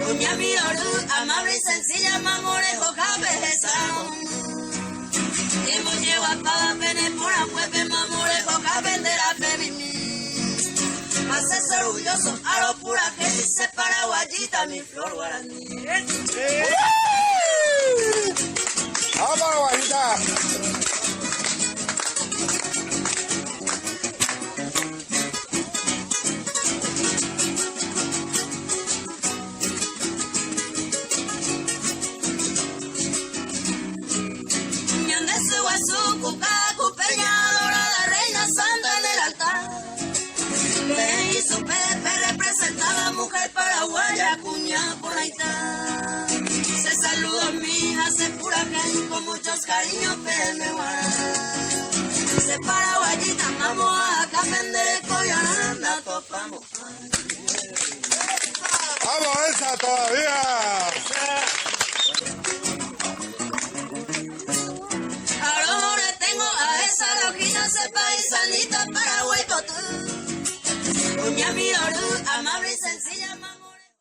Uña mi oro, amable y sencilla, mamorejo, cabeza. Y me lleva para pene por afuera, mamorejo, cabendera, baby. Haces orgulloso a lo pura que dice paraguayita, mi flor guaraní. ¡Vamos, paraguayita! Mujer paraguaya, cuña por ahí está. Se saluda mi hija, se pura gente con muchos cariños, peme guará. Se paraguayita, vamos a aprender coyananda, topamos. ¡Vamos esa todavía! Ahora tengo a esa loquita, ese paisanita, Paraguay, Cotú. Uña mi oro, amable y sencilla.